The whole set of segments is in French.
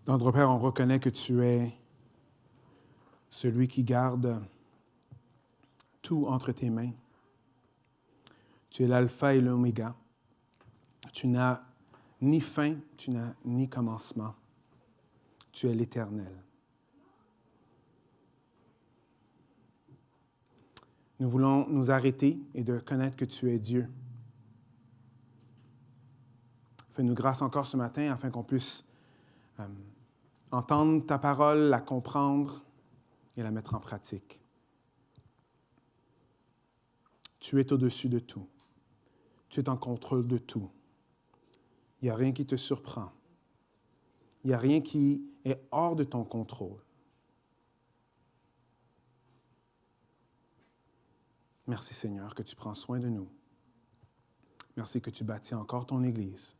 Notre Père, on reconnaît que tu es celui qui garde tout entre tes mains. Tu es l'alpha et l'oméga. Tu n'as ni fin, tu n'as ni commencement. Tu es l'Éternel. Nous voulons nous arrêter et de connaître que tu es Dieu. Fais-nous grâce encore ce matin afin qu'on puisse entendre ta parole, la comprendre et la mettre en pratique. Tu es au-dessus de tout. Tu es en contrôle de tout. Il n'y a rien qui te surprend. Il n'y a rien qui est hors de ton contrôle. Merci Seigneur que tu prends soin de nous. Merci que tu bâtis encore ton Église.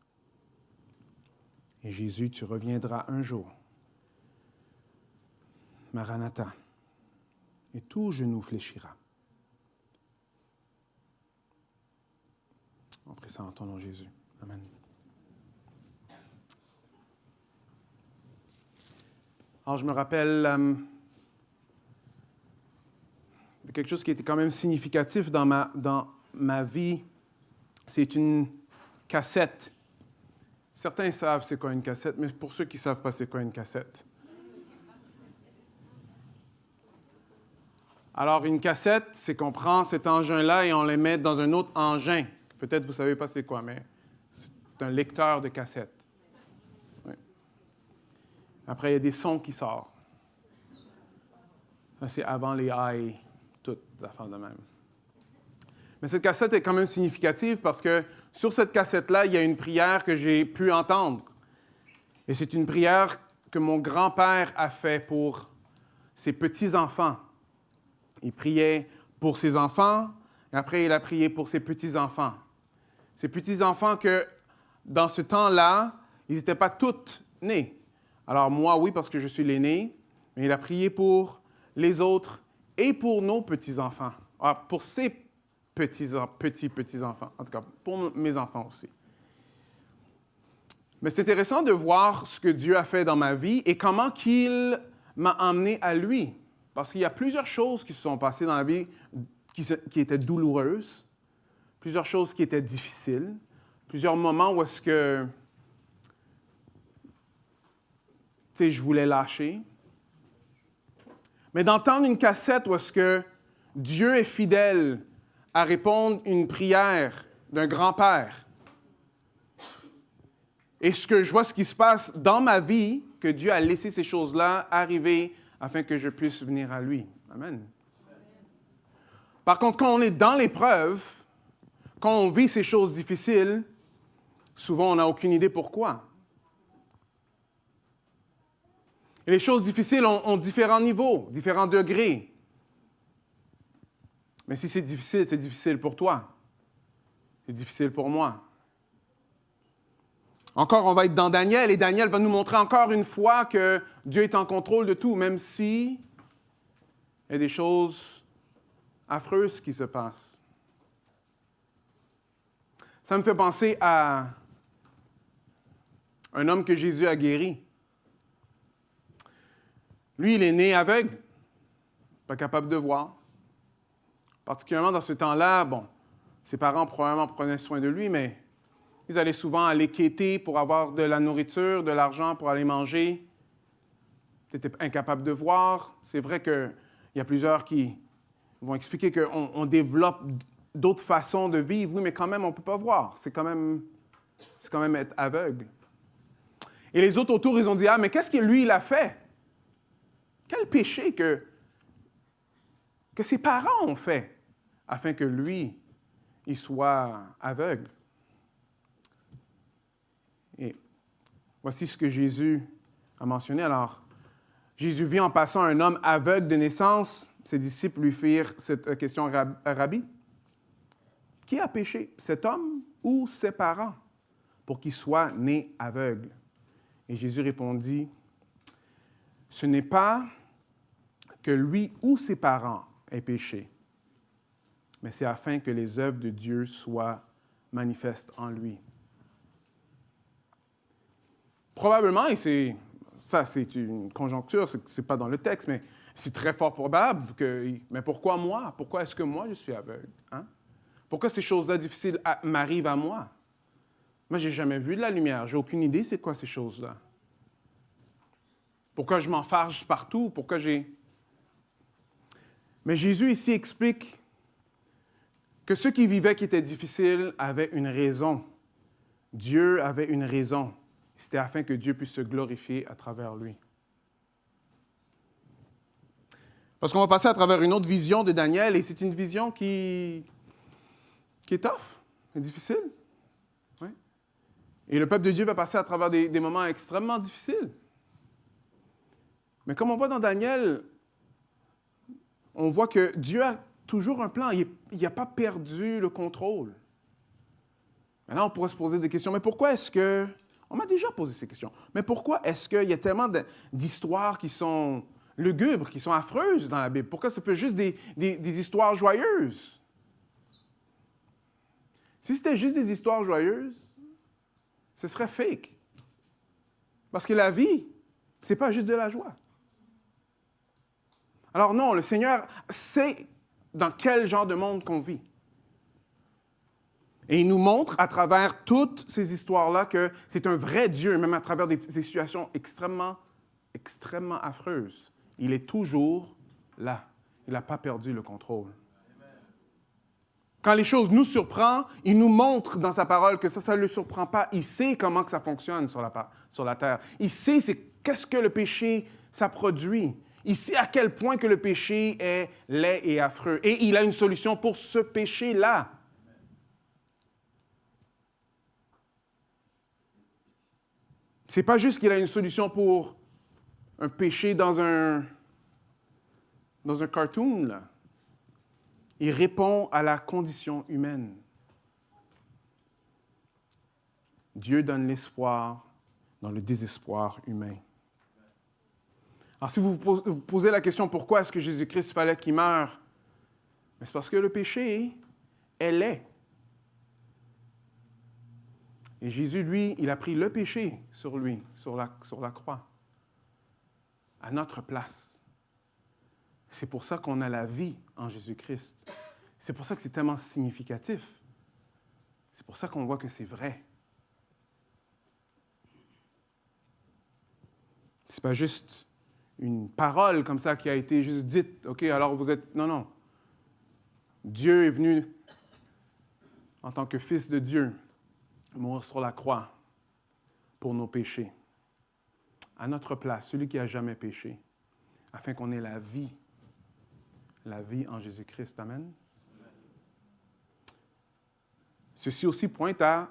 Et Jésus, tu reviendras un jour. Maranatha. Et tout genou fléchira. On prie ça en ton nom, Jésus. Amen. Alors, je me rappelle de quelque chose qui était quand même significatif dans ma vie. C'est une cassette. Certains savent c'est quoi une cassette, mais pour ceux qui ne savent pas c'est quoi une cassette. Alors, une cassette, c'est qu'on prend cet engin-là et on le met dans un autre engin. Peut-être vous ne savez pas c'est quoi, mais c'est un lecteur de cassette. Oui. Après, il y a des sons qui sortent. Ça, c'est avant les AI, toutes les affaires de même. Mais cette cassette est quand même significative parce que sur cette cassette-là, il y a une prière que j'ai pu entendre. Et c'est une prière que mon grand-père a faite pour ses petits-enfants. Il priait pour ses enfants, et après, il a prié pour ses petits-enfants. Ces petits-enfants que, dans ce temps-là, ils n'étaient pas tous nés. Alors moi, oui, parce que je suis l'aîné, mais il a prié pour les autres et pour nos petits-enfants. Ah, pour ses petits-enfants, en tout cas, pour mes enfants aussi. Mais c'est intéressant de voir ce que Dieu a fait dans ma vie et comment qu'il m'a emmené à lui. Parce qu'il y a plusieurs choses qui se sont passées dans la vie qui étaient douloureuses, plusieurs choses qui étaient difficiles, plusieurs moments où est-ce que, je voulais lâcher. Mais d'entendre une cassette où est-ce que Dieu est fidèle à répondre une prière d'un grand-père, et ce que je vois ce qui se passe dans ma vie, que Dieu a laissé ces choses-là arriver afin que je puisse venir à lui. Amen. Par contre, quand on est dans l'épreuve, quand on vit ces choses difficiles, souvent on n'a aucune idée pourquoi. Et les choses difficiles ont différents niveaux, différents degrés. Mais si c'est difficile pour toi. C'est difficile pour moi. Encore, on va être dans Daniel, et Daniel va nous montrer encore une fois que Dieu est en contrôle de tout, même si il y a des choses affreuses qui se passent. Ça me fait penser à un homme que Jésus a guéri. Lui, il est né aveugle, pas capable de voir. Particulièrement dans ce temps-là, ses parents probablement prenaient soin de lui, mais ils allaient souvent aller quêter pour avoir de la nourriture, de l'argent pour aller manger. Ils étaient incapables de voir. C'est vrai qu'il y a plusieurs qui vont expliquer qu'on développe d'autres façons de vivre, oui, mais quand même, on ne peut pas voir. C'est quand même être aveugle. Et les autres autour, ils ont dit, « Ah, mais qu'est-ce que lui, il a fait? Quel péché que ses parents ont fait afin que lui, il soit aveugle? » Et voici ce que Jésus a mentionné. Alors, Jésus vit en passant un homme aveugle de naissance. Ses disciples lui firent cette question, « Rabbi, qui a péché, cet homme ou ses parents, pour qu'il soit né aveugle? » Et Jésus répondit, « Ce n'est pas que lui ou ses parents aient péché, mais c'est afin que les œuvres de Dieu soient manifestes en lui. » Probablement, et ça c'est une conjoncture, c'est pas dans le texte, mais c'est très fort probable que... Mais pourquoi moi? Pourquoi est-ce que moi je suis aveugle? Hein? Pourquoi ces choses-là difficiles m'arrivent à moi? Moi, j'ai jamais vu de la lumière. J'ai aucune idée c'est quoi ces choses-là. Pourquoi je m'enfarge partout? Pourquoi j'ai... Mais Jésus ici explique que ceux qui vivaient qui étaient difficiles avaient une raison. Dieu avait une raison. C'était afin que Dieu puisse se glorifier à travers lui. Parce qu'on va passer à travers une autre vision de Daniel, et c'est une vision qui est tough, est difficile. Ouais. Et le peuple de Dieu va passer à travers des moments extrêmement difficiles. Mais comme on voit dans Daniel, on voit que Dieu a toujours un plan. Il n'a pas perdu le contrôle. Maintenant, on pourrait se poser des questions. Mais pourquoi est-ce que... On m'a déjà posé ces questions. Mais pourquoi est-ce qu'il y a tellement d'histoires qui sont lugubres, qui sont affreuses dans la Bible? Pourquoi c'est pas juste des histoires joyeuses? Si c'était juste des histoires joyeuses, ce serait fake. Parce que la vie, c'est pas juste de la joie. Alors non, le Seigneur sait dans quel genre de monde qu'on vit. Et il nous montre à travers toutes ces histoires-là que c'est un vrai Dieu, même à travers des situations extrêmement, extrêmement affreuses. Il est toujours là. Il n'a pas perdu le contrôle. Quand les choses nous surprennent, il nous montre dans sa parole que ça ne le surprend pas. Il sait comment que ça fonctionne sur la terre. Il sait qu'est-ce que le péché, ça produit. Il sait à quel point que le péché est laid et affreux. Et il a une solution pour ce péché-là. C'est pas juste qu'il a une solution pour un péché dans un cartoon, là. Il répond à la condition humaine. Dieu donne l'espoir dans le désespoir humain. Alors, si vous vous posez la question, pourquoi est-ce que Jésus-Christ fallait qu'il meure? C'est parce que le péché est laid. Et Jésus, lui, il a pris le péché sur lui, sur la croix, à notre place. C'est pour ça qu'on a la vie en Jésus-Christ. C'est pour ça que c'est tellement significatif. C'est pour ça qu'on voit que c'est vrai. C'est pas juste une parole comme ça qui a été juste dite. OK, alors vous êtes... Non, non. Dieu est venu en tant que Fils de Dieu mourir sur la croix pour nos péchés, à notre place, celui qui n'a jamais péché, afin qu'on ait la vie en Jésus-Christ. Amen. Ceci aussi pointe à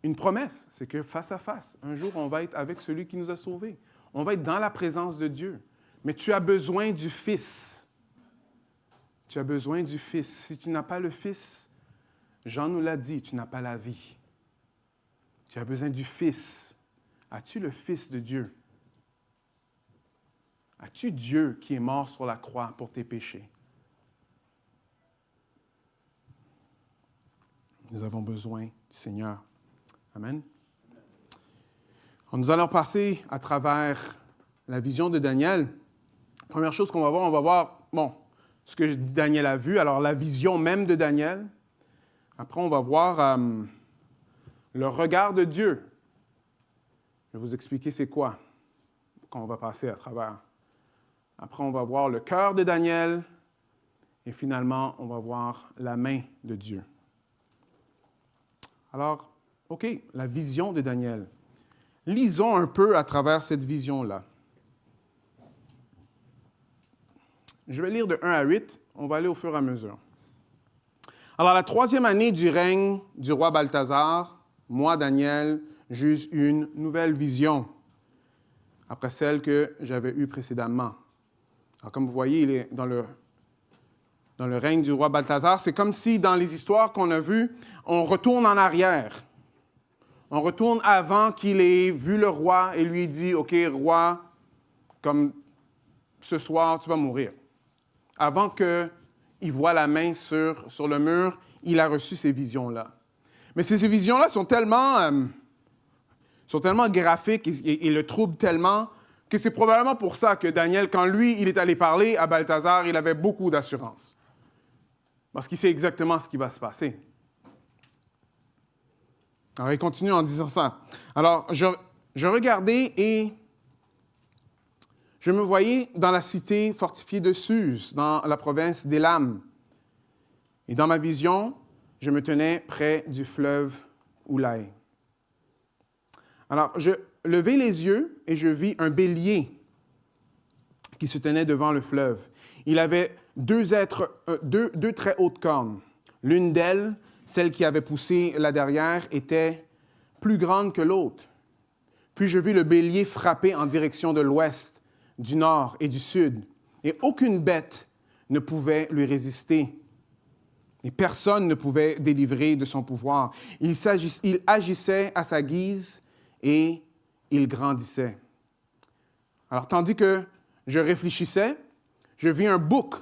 une promesse, c'est que face à face, un jour, on va être avec celui qui nous a sauvés. On va être dans la présence de Dieu. Mais tu as besoin du Fils. Tu as besoin du Fils. Si tu n'as pas le Fils, Jean nous l'a dit, tu n'as pas la vie. Tu as besoin du Fils. As-tu le Fils de Dieu? As-tu Dieu qui est mort sur la croix pour tes péchés? Nous avons besoin du Seigneur. Amen. Alors, nous allons passer à travers la vision de Daniel. Première chose qu'on va voir, ce que Daniel a vu, alors la vision même de Daniel. Après, on va voir le regard de Dieu. Je vais vous expliquer c'est quoi qu'on va passer à travers. Après, on va voir le cœur de Daniel. Et finalement, on va voir la main de Dieu. Alors, OK, la vision de Daniel. Lisons un peu à travers cette vision-là. Je vais lire de 1 à 8. On va aller au fur et à mesure. Alors, la 3e année du règne du roi Balthazar, moi, Daniel, j'eus une nouvelle vision, après celle que j'avais eue précédemment. Alors, comme vous voyez, il est dans le règne du roi Balthazar. C'est comme si, dans les histoires qu'on a vues, on retourne en arrière. On retourne avant qu'il ait vu le roi et lui dit, « OK, roi, comme ce soir, tu vas mourir. » Avant qu'il voit la main sur le mur, il a reçu ces visions-là. Mais ces visions-là sont tellement sont tellement graphiques et le troublent tellement que c'est probablement pour ça que Daniel, quand lui, il est allé parler à Balthazar, il avait beaucoup d'assurance. Parce qu'il sait exactement ce qui va se passer. Alors, il continue en disant ça. Alors, je regardais et je me voyais dans la cité fortifiée de Suse, dans la province d'Élam. Et dans ma vision, je me tenais près du fleuve Oulaï. Alors, je levai les yeux et je vis un bélier qui se tenait devant le fleuve. Il avait deux très hautes cornes. L'une d'elles, celle qui avait poussé la derrière, était plus grande que l'autre. Puis je vis le bélier frapper en direction de l'ouest, du nord et du sud, et aucune bête ne pouvait lui résister. Et personne ne pouvait délivrer de son pouvoir. Il agissait à sa guise et il grandissait. Alors, tandis que je réfléchissais, je vis un bouc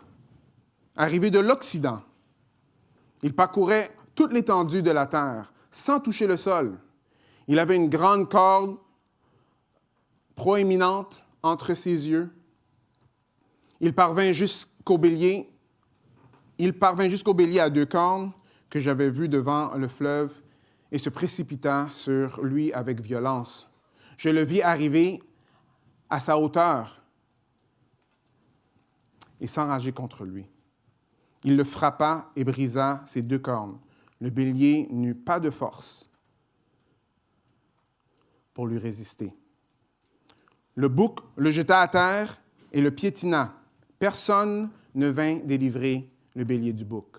arriver de l'Occident. Il parcourait toute l'étendue de la terre, sans toucher le sol. Il avait une grande corde proéminente entre ses yeux. Il parvint jusqu'au bélier à deux cornes que j'avais vu devant le fleuve et se précipita sur lui avec violence. Je le vis arriver à sa hauteur et s'enrager contre lui. Il le frappa et brisa ses deux cornes. Le bélier n'eut pas de force pour lui résister. Le bouc le jeta à terre et le piétina. Personne ne vint délivrer le bélier du bouc.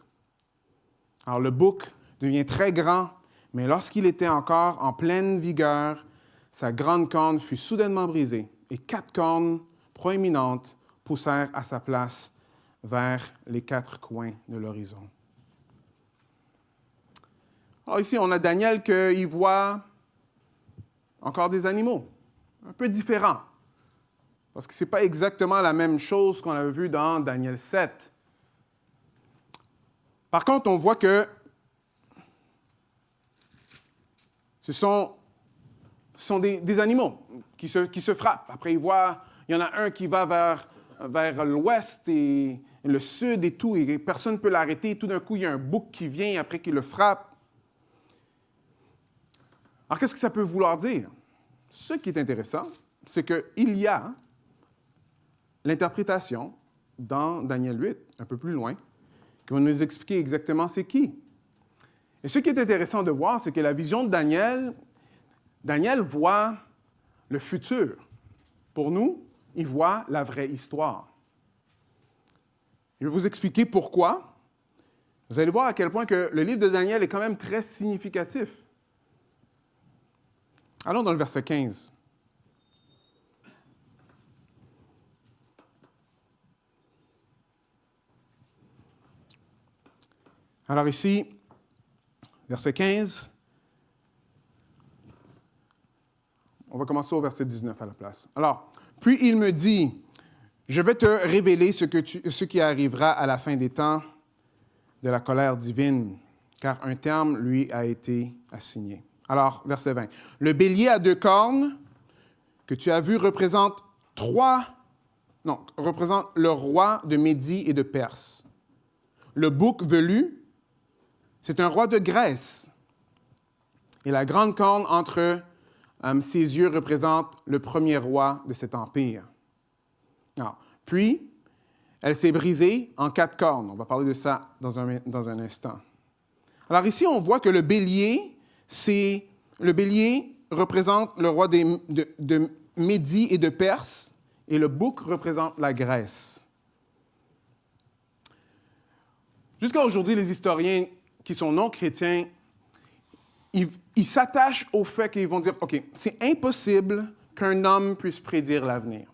Alors le bouc devient très grand, mais lorsqu'il était encore en pleine vigueur, sa grande corne fut soudainement brisée et 4 cornes proéminentes poussèrent à sa place vers les 4 coins de l'horizon. Alors ici, on a Daniel qui voit encore des animaux, un peu différents, parce que ce n'est pas exactement la même chose qu'on avait vu dans Daniel 7. Par contre, on voit que ce sont des animaux qui se frappent. Après, il y en a un qui va vers l'ouest et le sud et tout, et personne ne peut l'arrêter. Tout d'un coup, il y a un bouc qui vient après qu'il le frappe. Alors, qu'est-ce que ça peut vouloir dire? Ce qui est intéressant, c'est qu'il y a l'interprétation dans Daniel 8, un peu plus loin, qui va nous expliquer exactement c'est qui. Et ce qui est intéressant de voir, c'est que la vision de Daniel voit le futur. Pour nous, il voit la vraie histoire. Je vais vous expliquer pourquoi. Vous allez voir à quel point que le livre de Daniel est quand même très significatif. Allons dans le verset 15. Alors ici, verset 15, on va commencer au verset 19 à la place. Alors, puis il me dit, je vais te révéler ce qui arrivera à la fin des temps de la colère divine, car un terme lui a été assigné. Alors, verset 20. Le bélier à 2 cornes que tu as vu représente le roi de Médie et de Perse. Le bouc velu, c'est un roi de Grèce. Et la grande corne entre ses yeux représente le premier roi de cet empire. Alors, puis, elle s'est brisée en 4 cornes. On va parler de ça dans un instant. Alors ici, on voit que le bélier représente le roi de Médie et de Perse, et le bouc représente la Grèce. Jusqu'à aujourd'hui, les historiens qui sont non chrétiens, ils s'attachent au fait qu'ils vont dire, OK, c'est impossible qu'un homme puisse prédire l'avenir.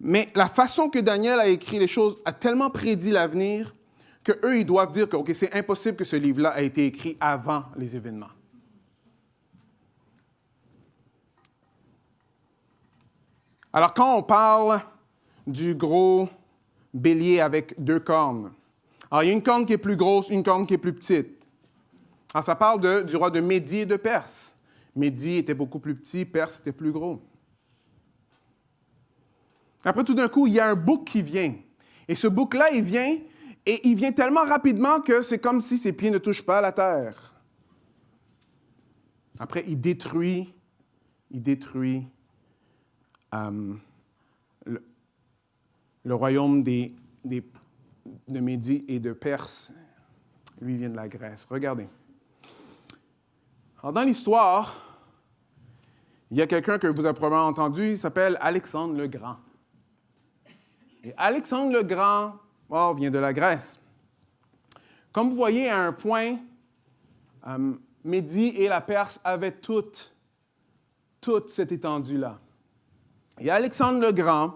Mais la façon que Daniel a écrit les choses a tellement prédit l'avenir qu'eux, ils doivent dire que OK, c'est impossible que ce livre-là ait été écrit avant les événements. Alors, quand on parle du gros bélier avec 2 cornes, alors il y a une corne qui est plus grosse, une corne qui est plus petite. Alors, ça parle du roi de Médie et de Perse. Médie était beaucoup plus petit, Perse était plus gros. Après, tout d'un coup, il y a un bouc qui vient. Et ce bouc-là, il vient tellement rapidement que c'est comme si ses pieds ne touchent pas à la terre. Après, il détruit le royaume de Médie et de Perse. Lui, il vient de la Grèce. Regardez. Alors, dans l'histoire, il y a quelqu'un que vous avez probablement entendu, il s'appelle Alexandre le Grand. Et Alexandre le Grand, vient de la Grèce. Comme vous voyez, à un point, Médie et la Perse avaient toute cette étendue-là. Et Alexandre le Grand,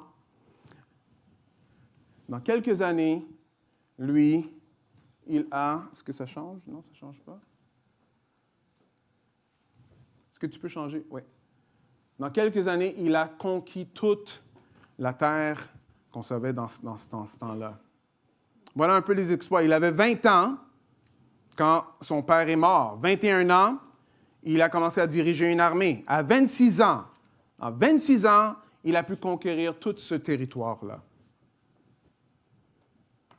dans quelques années, lui, il a... Est-ce que ça change? Non, ça ne change pas. Est-ce que tu peux changer? Oui. Dans quelques années, il a conquis toute la terre qu'on savait dans ce temps-là. Voilà un peu les exploits. Il avait 20 ans quand son père est mort. 21 ans, il a commencé à diriger une armée. À 26 ans, il a pu conquérir tout ce territoire-là.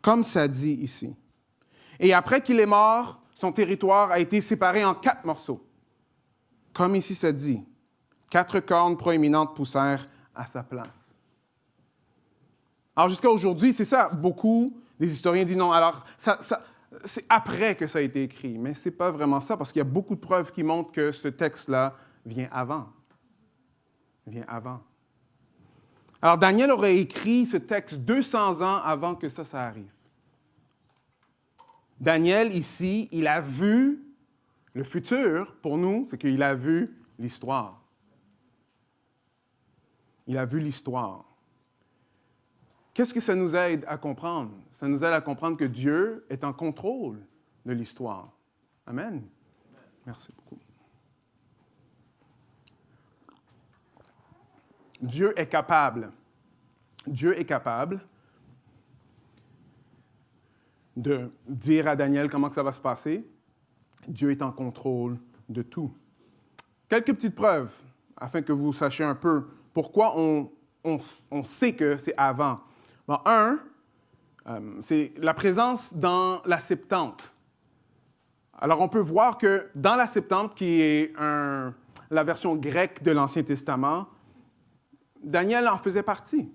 Comme ça dit ici. Et après qu'il est mort, son territoire a été séparé en 4 morceaux. Comme ici ça dit, 4 cornes proéminentes poussèrent à sa place. Alors jusqu'à aujourd'hui, c'est ça, beaucoup des historiens disent non. Alors, c'est après que ça a été écrit, mais ce n'est pas vraiment ça, parce qu'il y a beaucoup de preuves qui montrent que ce texte-là vient avant. Alors, Daniel aurait écrit ce texte 200 ans avant que ça arrive. Daniel, ici, il a vu le futur, pour nous, c'est qu'il a vu l'histoire. Il a vu l'histoire. Qu'est-ce que ça nous aide à comprendre? Ça nous aide à comprendre que Dieu est en contrôle de l'histoire. Amen. Merci beaucoup. Dieu est capable de dire à Daniel comment que ça va se passer. Dieu est en contrôle de tout. Quelques petites preuves, afin que vous sachiez un peu pourquoi on sait que c'est avant. Bon, c'est la présence dans la Septante. Alors, on peut voir que dans la Septante, qui est la version grecque de l'Ancien Testament, Daniel en faisait partie.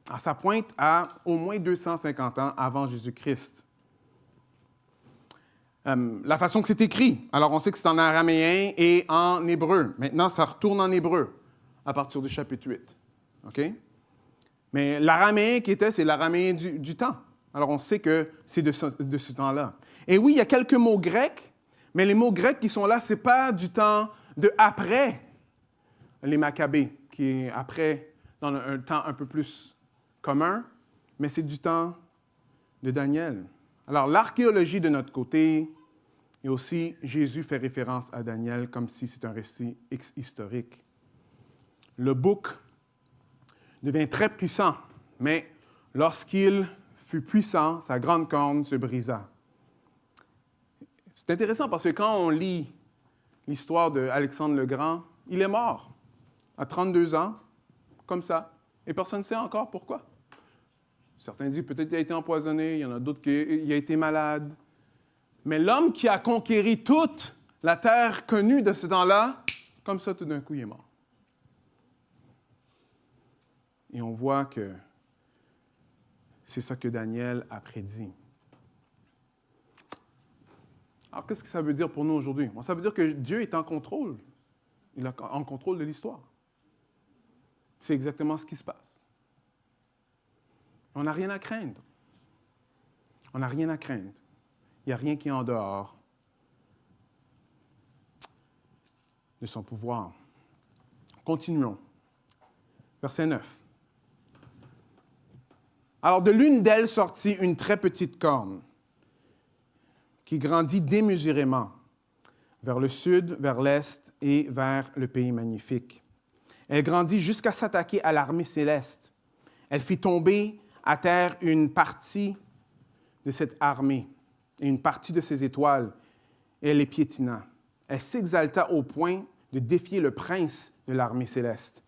Alors, ça pointe à au moins 250 ans avant Jésus-Christ. La façon que c'est écrit, alors on sait que c'est en araméen et en hébreu. Maintenant, ça retourne en hébreu à partir du chapitre 8. OK? Mais l'araméen c'est l'araméen du temps. Alors, on sait que c'est de ce temps-là. Et oui, il y a quelques mots grecs, mais les mots grecs qui sont là, ce n'est pas du temps de après les Maccabées, qui est après, dans un temps un peu plus commun, mais c'est du temps de Daniel. Alors, l'archéologie de notre côté, et aussi Jésus fait référence à Daniel comme si c'est un récit historique. Le bouc devient très puissant, mais lorsqu'il fut puissant, sa grande corne se brisa. C'est intéressant parce que quand on lit l'histoire d'Alexandre le Grand, il est mort à 32 ans, comme ça, et personne ne sait encore pourquoi. Certains disent peut-être qu'il a été empoisonné, il y en a d'autres qu'il a été malade. Mais l'homme qui a conquéri toute la terre connue de ce temps-là, comme ça, tout d'un coup, il est mort. Et on voit que c'est ça que Daniel a prédit. Alors, qu'est-ce que ça veut dire pour nous aujourd'hui? Bon, ça veut dire que Dieu est en contrôle. Il est en contrôle de l'histoire. C'est exactement ce qui se passe. On n'a rien à craindre. On n'a rien à craindre. Il n'y a rien qui est en dehors de son pouvoir. Continuons. Verset 9. Alors, de l'une d'elles sortit une très petite corne qui grandit démesurément vers le sud, vers l'est et vers le pays magnifique. Elle grandit jusqu'à s'attaquer à l'armée céleste. Elle fit tomber à terre une partie de cette armée et une partie de ses étoiles, et elle les piétina. elle s'exalta au point de défier le prince de l'armée céleste.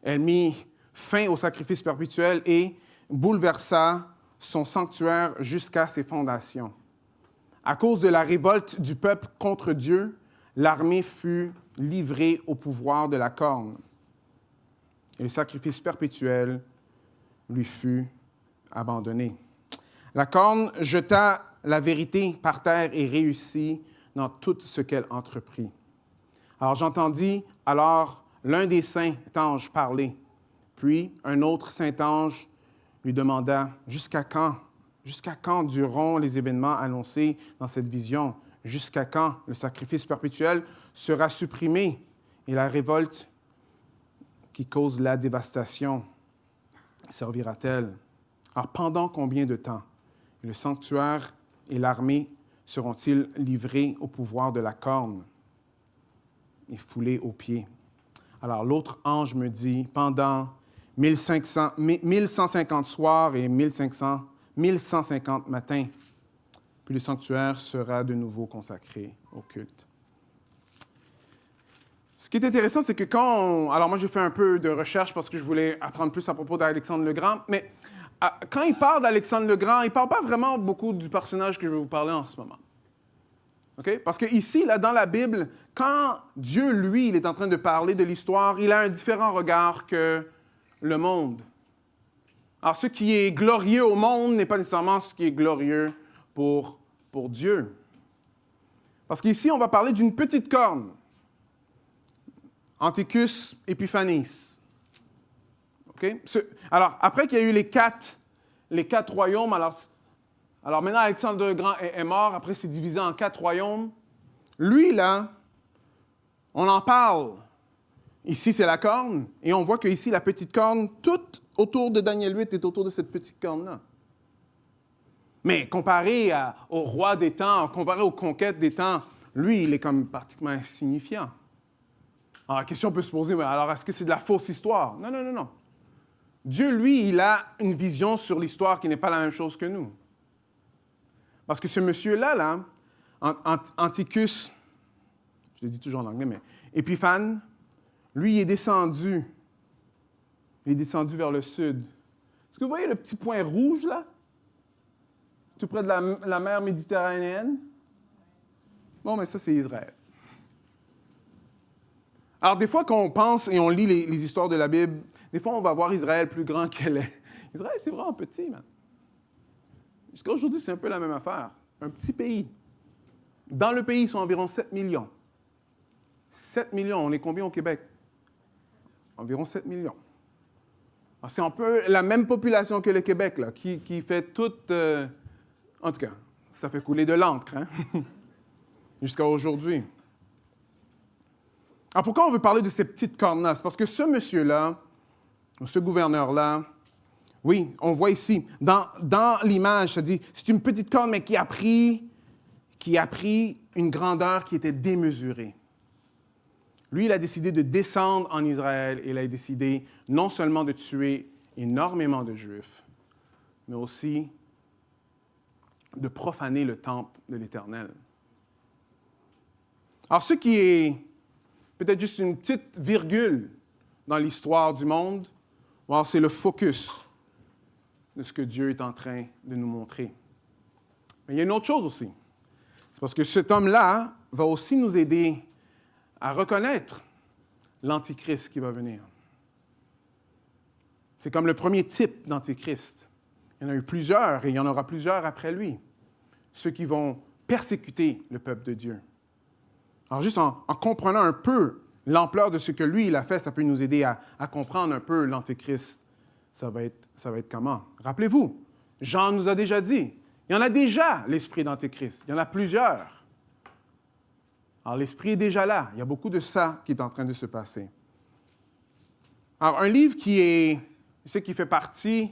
Elle mit fin au sacrifice perpétuel et bouleversa son sanctuaire jusqu'à ses fondations. À cause de la révolte du peuple contre Dieu, l'armée fut livrée au pouvoir de la corne. Et le sacrifice perpétuel lui fut abandonné. La corne jeta la vérité par terre et réussit dans tout ce qu'elle entreprit. Alors j'entendis l'un des saints anges parler. Puis un autre saint ange lui demanda, « Jusqu'à quand? Jusqu'à quand dureront les événements annoncés dans cette vision? Jusqu'à quand le sacrifice perpétuel sera supprimé et la révolte qui cause la dévastation servira-t-elle? Alors pendant combien de temps le sanctuaire et l'armée seront-ils livrés au pouvoir de la corne et foulés aux pieds? » Alors l'autre ange me dit, pendant 1150 soirs et 1150 matins, puis le sanctuaire sera de nouveau consacré au culte. Ce qui est intéressant, c'est que alors moi j'ai fait un peu de recherche parce que je voulais apprendre plus à propos d'Alexandre le Grand, mais quand il parle d'Alexandre le Grand, il ne parle pas vraiment beaucoup du personnage que je vais vous parler en ce moment. Okay? Parce que ici, là, dans la Bible, quand Dieu, lui, il est en train de parler de l'histoire, il a un différent regard que le monde. Alors, ce qui est glorieux au monde n'est pas nécessairement ce qui est glorieux pour Dieu. Parce qu'ici, on va parler d'une petite corne, Antiochus Epiphanes. Okay? Alors, après qu'il y a eu les quatre royaumes, alors maintenant, Alexandre le Grand est mort, après c'est divisé en 4 royaumes. Lui, là, on en parle. Ici, c'est la corne, et on voit qu'ici, la petite corne, toute autour de Daniel 8 est autour de cette petite corne-là. Mais comparé au roi des temps, comparé aux conquêtes des temps, lui, il est comme pratiquement insignifiant. Alors, la question peut se poser, mais alors, est-ce que c'est de la fausse histoire? Non, non, non, non. Dieu, lui, il a une vision sur l'histoire qui n'est pas la même chose que nous. Parce que ce monsieur-là, Antiochus, je le dis toujours en anglais, mais Épiphane, lui, il est descendu. Il est descendu vers le sud. Est-ce que vous voyez le petit point rouge, là? Tout près de la mer Méditerranéenne? Bon, mais ça, c'est Israël. Alors, des fois, quand on pense et on lit les histoires de la Bible, des fois, on va voir Israël plus grand qu'elle est. Israël, c'est vraiment petit, man. Jusqu'à aujourd'hui, c'est un peu la même affaire. Un petit pays. Dans le pays, ils sont environ 7 millions. 7 millions. On est combien au Québec? Environ 7 millions. Alors, c'est un peu la même population que le Québec, là, qui fait toute... En tout cas, ça fait couler de l'encre, hein? Jusqu'à aujourd'hui. Alors, pourquoi on veut parler de ces petites cornes-là? C'est parce que ce monsieur-là, ce gouverneur-là, oui, on voit ici, dans l'image, ça dit, c'est une petite corne, mais qui a pris une grandeur qui était démesurée. Lui, il a décidé de descendre en Israël et il a décidé non seulement de tuer énormément de Juifs, mais aussi de profaner le temple de l'Éternel. Alors, ce qui est peut-être juste une petite virgule dans l'histoire du monde, c'est le focus de ce que Dieu est en train de nous montrer. Mais il y a une autre chose aussi. C'est parce que cet homme-là va aussi nous aider à reconnaître l'Antichrist qui va venir. C'est comme le premier type d'Antichrist. Il y en a eu plusieurs et il y en aura plusieurs après lui. Ceux qui vont persécuter le peuple de Dieu. Alors juste en comprenant un peu l'ampleur de ce que lui, il a fait, ça peut nous aider à comprendre un peu l'Antéchrist. Ça va être comment? Rappelez-vous, Jean nous a déjà dit, il y en a déjà l'esprit d'Antéchrist. Il y en a plusieurs. Alors l'esprit est déjà là. Il y a beaucoup de ça qui est en train de se passer. Alors un livre qui fait partie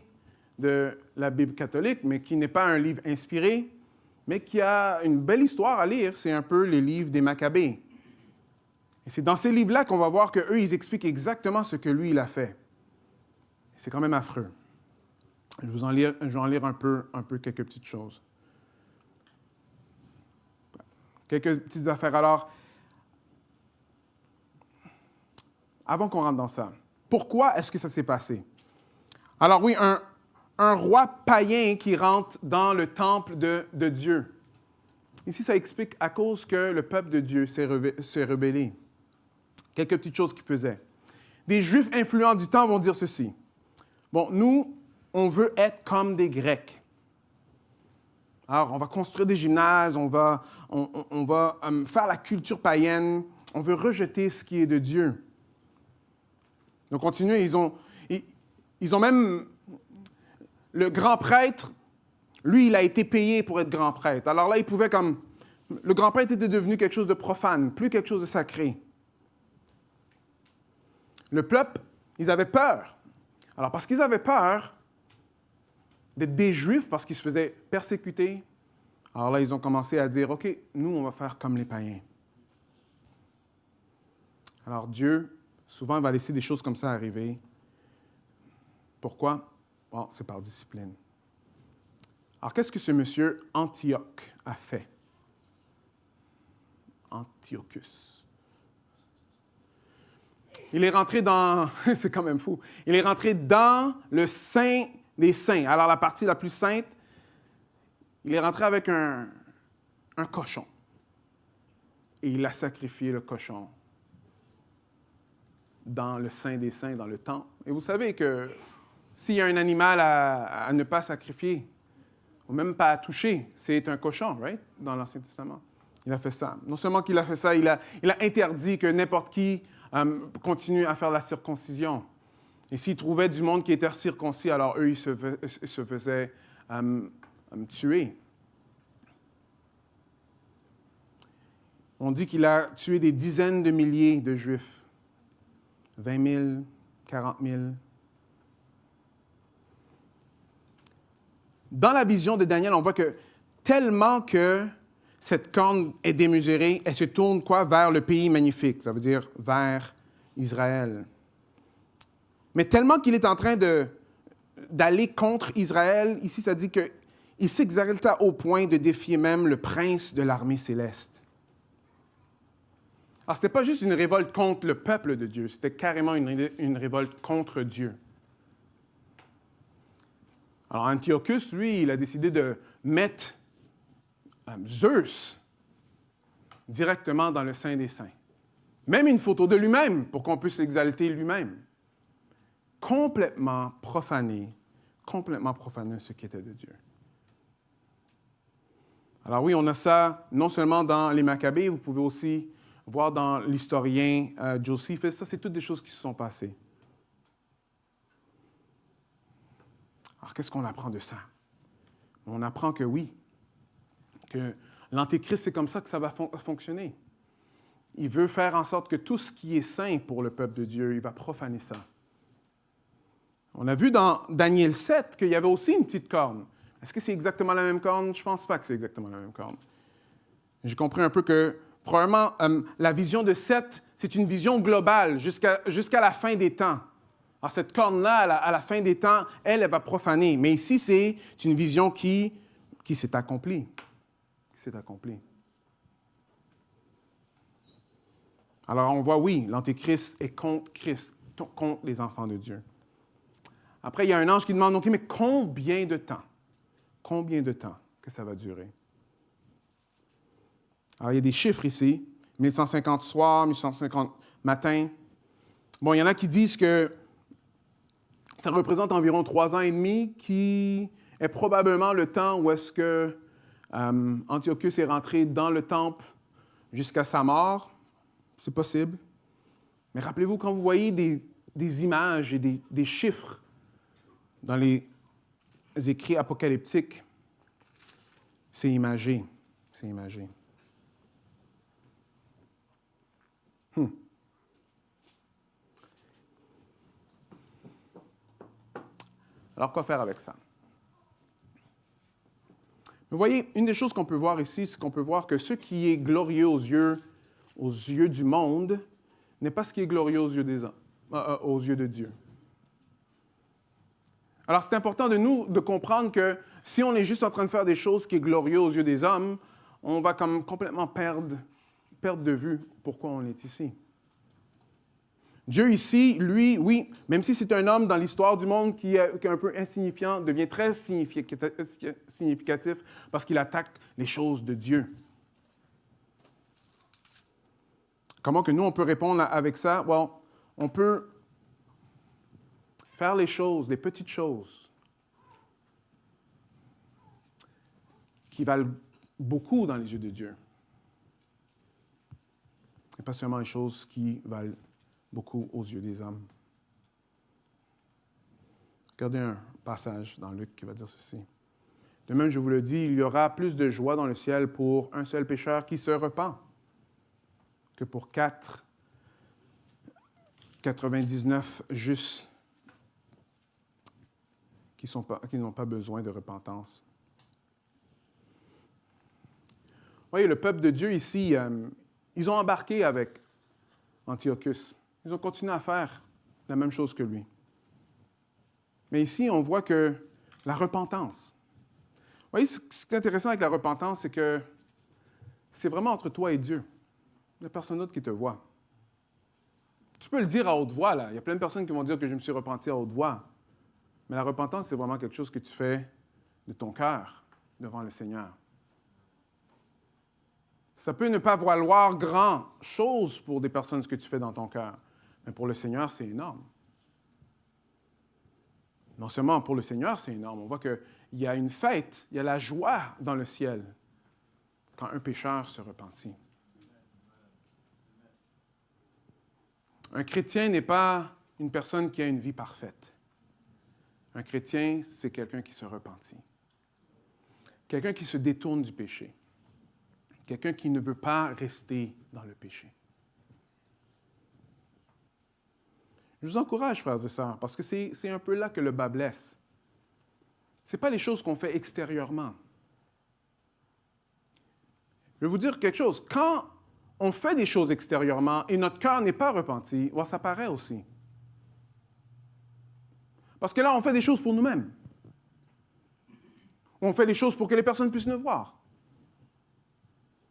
de la Bible catholique, mais qui n'est pas un livre inspiré, mais qui a une belle histoire à lire, c'est un peu les livres des Maccabées. Et c'est dans ces livres-là qu'on va voir qu'eux, ils expliquent exactement ce que lui, il a fait. C'est quand même affreux. Je vais en lire un peu quelques petites choses. Quelques petites affaires. Alors, avant qu'on rentre dans ça, pourquoi est-ce que ça s'est passé? Alors oui, un roi païen qui rentre dans le temple de Dieu. Ici, ça explique à cause que le peuple de Dieu s'est rebellé. Quelques petites choses qu'il faisait. Des Juifs influents du temps vont dire ceci. Bon, nous, on veut être comme des Grecs. Alors, on va construire des gymnases, on va faire la culture païenne, on veut rejeter ce qui est de Dieu. Donc, continuez, ils ont même... Le grand prêtre, lui, il a été payé pour être grand prêtre. Alors là, il pouvait comme... Le grand prêtre était devenu quelque chose de profane, plus quelque chose de sacré. Le peuple, ils avaient peur. Alors, parce qu'ils avaient peur d'être des Juifs, parce qu'ils se faisaient persécuter, alors là, ils ont commencé à dire, OK, nous, on va faire comme les païens. Alors, Dieu, souvent, il va laisser des choses comme ça arriver. Pourquoi? Bon, c'est par discipline. Alors, qu'est-ce que ce monsieur Antioche a fait? Antiochus. Il est rentré dans... c'est quand même fou. Il est rentré dans le Saint des Saints. Alors, la partie la plus sainte, il est rentré avec un cochon. Et il a sacrifié le cochon dans le Saint des Saints, dans le temple. Et vous savez que s'il y a un animal à ne pas sacrifier, ou même pas à toucher, c'est un cochon, right? Dans l'Ancien Testament. Il a fait ça. Non seulement qu'il a fait ça, il a interdit que n'importe qui continue à faire la circoncision. Et s'il trouvait du monde qui était circoncis, alors eux, ils se faisaient tuer. On dit qu'il a tué des dizaines de milliers de Juifs. 20 000, 40 000. Dans la vision de Daniel, on voit que tellement que cette corne est démesurée, elle se tourne quoi? Vers le pays magnifique, ça veut dire vers Israël. Mais tellement qu'il est en train d'aller contre Israël, ici ça dit qu'il s'exalta au point de défier même le prince de l'armée céleste. Alors, ce n'était pas juste une révolte contre le peuple de Dieu, c'était carrément une révolte contre Dieu. Alors, Antiochus, lui, il a décidé de mettre Zeus directement dans le Saint des Saints. Même une photo de lui-même, pour qu'on puisse l'exalter lui-même. Complètement profané ce qui était de Dieu. Alors oui, on a ça non seulement dans les Maccabées, vous pouvez aussi voir dans l'historien Joséphus, ça, c'est toutes des choses qui se sont passées. Alors, qu'est-ce qu'on apprend de ça? On apprend que oui, que l'Antéchrist, c'est comme ça que ça va fonctionner. Il veut faire en sorte que tout ce qui est saint pour le peuple de Dieu, il va profaner ça. On a vu dans Daniel 7 qu'il y avait aussi une petite corne. Est-ce que c'est exactement la même corne? Je ne pense pas que c'est exactement la même corne. J'ai compris un peu que, probablement, la vision de 7, c'est une vision globale jusqu'à la fin des temps. Alors, cette corne-là, à la fin des temps, elle va profaner. Mais ici, c'est une vision qui s'est accomplie. Qui s'est accomplie. Alors, on voit, oui, l'Antéchrist est contre Christ, contre les enfants de Dieu. Après, il y a un ange qui demande, OK, mais combien de temps? Combien de temps que ça va durer? Alors, il y a des chiffres ici, 1150 soir, 1150 matin. Bon, il y en a qui disent que ça représente environ 3 ans et demi, qui est probablement le temps où est-ce que Antiochus est rentré dans le temple jusqu'à sa mort. C'est possible. Mais rappelez-vous, quand vous voyez des images et des chiffres dans les écrits apocalyptiques, c'est imagé. C'est imagé. Alors, quoi faire avec ça? Vous voyez, une des choses qu'on peut voir ici, c'est qu'on peut voir que ce qui est glorieux aux yeux du monde n'est pas ce qui est glorieux aux yeux des hommes, aux yeux de Dieu. Alors, c'est important de nous de comprendre que si on est juste en train de faire des choses qui sont glorieuses aux yeux des hommes, on va comme complètement perdre de vue pourquoi on est ici. Dieu ici, lui, oui, même si c'est un homme dans l'histoire du monde qui est un peu insignifiant, devient très significatif parce qu'il attaque les choses de Dieu. Comment que nous, on peut répondre avec ça? Bon, on peut faire les choses, les petites choses, qui valent beaucoup dans les yeux de Dieu. Et pas seulement les choses qui valent beaucoup aux yeux des hommes. Regardez un passage dans Luc qui va dire ceci. De même, je vous le dis, il y aura plus de joie dans le ciel pour un seul pécheur qui se repent que pour 99 justes qui n'ont pas besoin de repentance. Vous voyez, le peuple de Dieu ici, ils ont embarqué avec Antiochus. Ils ont continué à faire la même chose que lui. Mais ici, on voit que la repentance. Vous voyez, ce qui est intéressant avec la repentance, c'est que c'est vraiment entre toi et Dieu. Il n'y a personne d'autre qui te voit. Tu peux le dire à haute voix, là. Il y a plein de personnes qui vont dire que je me suis repenti à haute voix. Mais la repentance, c'est vraiment quelque chose que tu fais de ton cœur devant le Seigneur. Ça peut ne pas valoir grand-chose pour des personnes, ce que tu fais dans ton cœur. Mais pour le Seigneur, c'est énorme. Non seulement pour le Seigneur, c'est énorme. On voit qu'il y a une fête, il y a la joie dans le ciel quand un pécheur se repentit. Un chrétien n'est pas une personne qui a une vie parfaite. Un chrétien, c'est quelqu'un qui se repentit. Quelqu'un qui se détourne du péché. Quelqu'un qui ne veut pas rester dans le péché. Je vous encourage, frères et sœurs, parce que c'est un peu là que le bas blesse. Ce n'est pas les choses qu'on fait extérieurement. Je vais vous dire quelque chose. Quand on fait des choses extérieurement et notre cœur n'est pas repenti, ça paraît aussi. Parce que là, on fait des choses pour nous-mêmes. On fait des choses pour que les personnes puissent nous voir.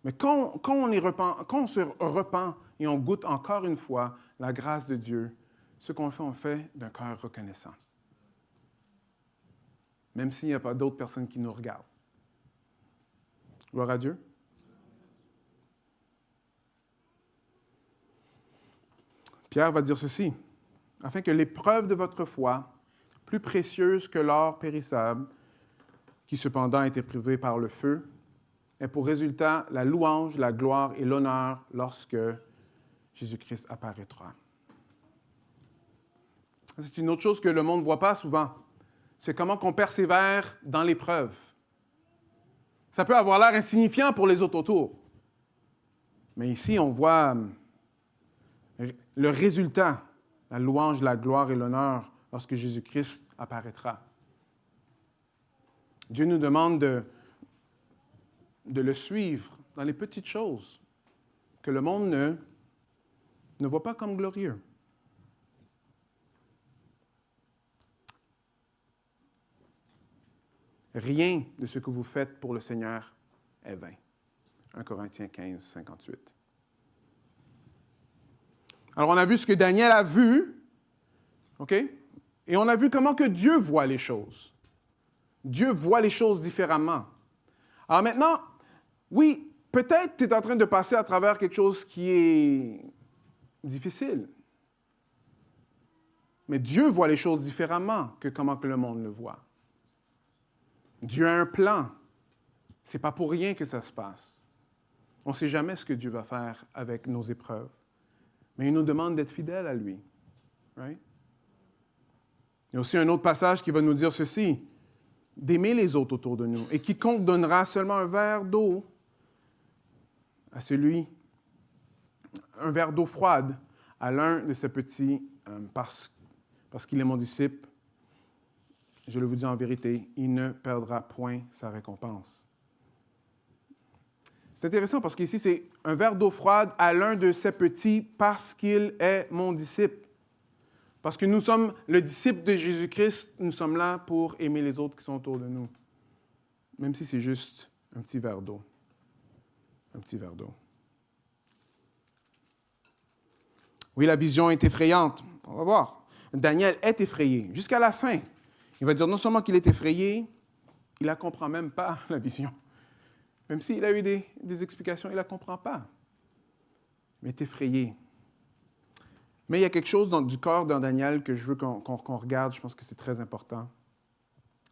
Mais quand on se repent et on goûte encore une fois la grâce de Dieu, ce qu'on fait, on fait d'un cœur reconnaissant. Même s'il n'y a pas d'autres personnes qui nous regardent. Gloire à Dieu. Pierre va dire ceci, afin que l'épreuve de votre foi, plus précieuse que l'or périssable, qui cependant est éprouvé par le feu, ait pour résultat la louange, la gloire et l'honneur lorsque Jésus-Christ apparaîtra. C'est une autre chose que le monde ne voit pas souvent. C'est comment on persévère dans l'épreuve. Ça peut avoir l'air insignifiant pour les autres autour. Mais ici, on voit le résultat, la louange, la gloire et l'honneur lorsque Jésus-Christ apparaîtra. Dieu nous demande de le suivre dans les petites choses que le monde ne voit pas comme glorieux. Rien de ce que vous faites pour le Seigneur est vain. 1 Corinthiens 15, 58. Alors, on a vu ce que Daniel a vu, OK? Et on a vu comment que Dieu voit les choses. Dieu voit les choses différemment. Alors maintenant, oui, peut-être tu es en train de passer à travers quelque chose qui est difficile. Mais Dieu voit les choses différemment que comment que le monde le voit. Dieu a un plan. Ce n'est pas pour rien que ça se passe. On ne sait jamais ce que Dieu va faire avec nos épreuves. Mais il nous demande d'être fidèles à lui. Right? Il y a aussi un autre passage qui va nous dire ceci, d'aimer les autres autour de nous. Et quiconque donnera seulement un verre d'eau à celui, un verre d'eau froide à l'un de ses petits, parce qu'il est mon disciple, je le vous dis en vérité, il ne perdra point sa récompense. C'est intéressant parce qu'ici, c'est un verre d'eau froide à l'un de ses petits parce qu'il est mon disciple. Parce que nous sommes le disciple de Jésus-Christ, nous sommes là pour aimer les autres qui sont autour de nous. Même si c'est juste un petit verre d'eau. Un petit verre d'eau. Oui, la vision est effrayante. On va voir. Daniel est effrayé jusqu'à la fin. Il va dire non seulement qu'il est effrayé, il ne la comprend même pas, la vision. Même s'il a eu des explications, il ne la comprend pas. Il est effrayé. Mais il y a quelque chose du corps de Daniel que je veux qu'on regarde. Je pense que c'est très important.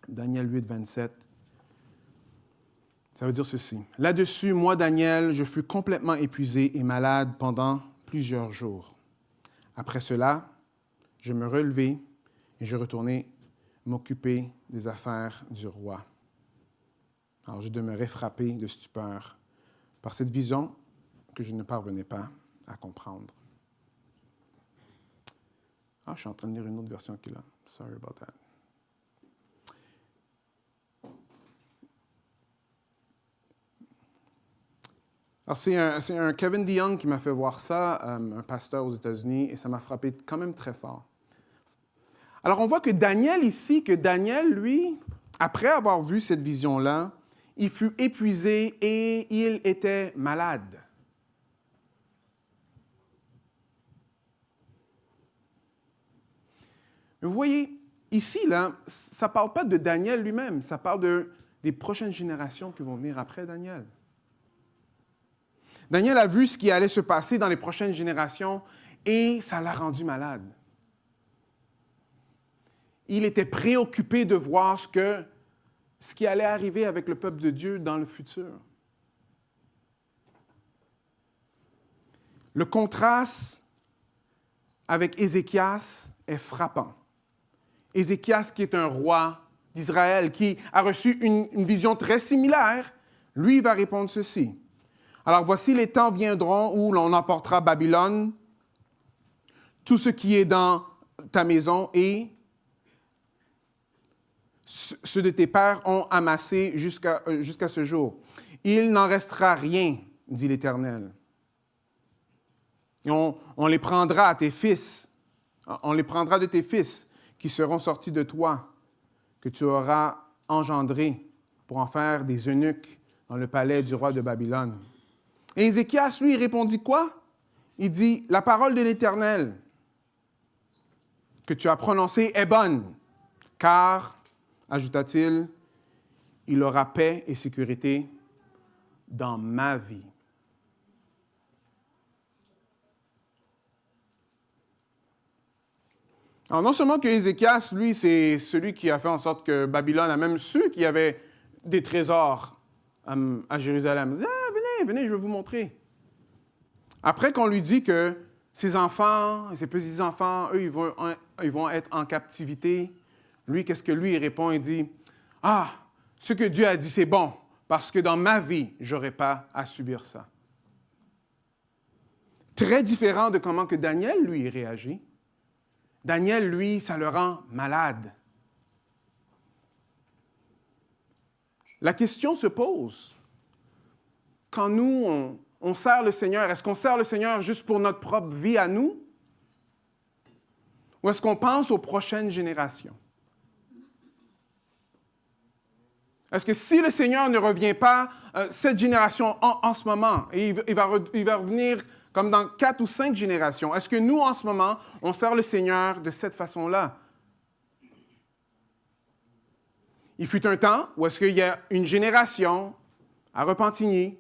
Daniel 8, 27. Ça veut dire ceci. Là-dessus, moi, Daniel, je fus complètement épuisé et malade pendant plusieurs jours. Après cela, je me relevai et je retournai m'occuper des affaires du roi. Alors, je demeurais frappé de stupeur par cette vision que je ne parvenais pas à comprendre. Ah, je suis en train de lire une autre version qui est là. Sorry about that. Alors, c'est un Kevin DeYoung qui m'a fait voir ça, un pasteur aux États-Unis, et ça m'a frappé quand même très fort. Alors, on voit que Daniel ici, lui, après avoir vu cette vision-là, il fut épuisé et il était malade. Vous voyez, ici, là, ça ne parle pas de Daniel lui-même, ça parle des prochaines générations qui vont venir après Daniel. Daniel a vu ce qui allait se passer dans les prochaines générations et ça l'a rendu malade. Il était préoccupé de voir ce qui allait arriver avec le peuple de Dieu dans le futur. Le contraste avec Ézéchias est frappant. Ézéchias, qui est un roi d'Israël, qui a reçu une vision très similaire, lui va répondre ceci. Alors voici les temps viendront où l'on emportera Babylone, tout ce qui est dans ta maison et ceux de tes pères ont amassé jusqu'à ce jour. Il n'en restera rien, dit l'Éternel. On les prendra à tes fils, on les prendra de tes fils qui seront sortis de toi, que tu auras engendrés pour en faire des eunuques dans le palais du roi de Babylone. Et Ézéchias, lui, répondit quoi? Il dit, la parole de l'Éternel que tu as prononcée est bonne, car, ajouta-t-il, il aura paix et sécurité dans ma vie. Alors, non seulement que Ézéchias, lui, c'est celui qui a fait en sorte que Babylone a même su qu'il y avait des trésors à Jérusalem. Il dit, venez, je vais vous montrer. Après qu'on lui dit que ses enfants, ses petits-enfants, eux, ils vont être en captivité, lui, qu'est-ce que lui, il répond? Il dit, ce que Dieu a dit, c'est bon, parce que dans ma vie, je n'aurai pas à subir ça. Très différent de comment que Daniel, lui, réagit. Daniel, lui, ça le rend malade. La question se pose, quand nous, on sert le Seigneur, est-ce qu'on sert le Seigneur juste pour notre propre vie à nous? Ou est-ce qu'on pense aux prochaines générations? Est-ce que si le Seigneur ne revient pas, cette génération en ce moment, et il va revenir comme dans 4 ou 5 générations, est-ce que nous, en ce moment, on sert le Seigneur de cette façon-là? Il fut un temps où est-ce qu'il y a une génération à Repentigny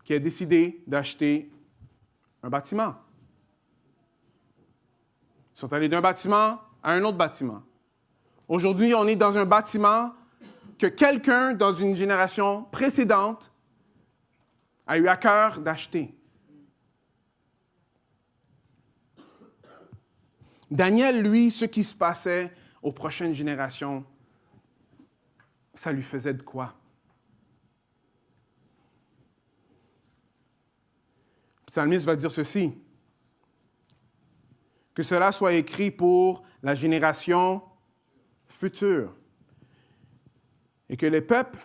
qui a décidé d'acheter un bâtiment. Ils sont allés d'un bâtiment à un autre bâtiment. Aujourd'hui, on est dans un bâtiment que quelqu'un dans une génération précédente a eu à cœur d'acheter. Daniel, lui, ce qui se passait aux prochaines générations, ça lui faisait de quoi? Le psalmiste va dire ceci, que cela soit écrit pour la génération future et que le peuple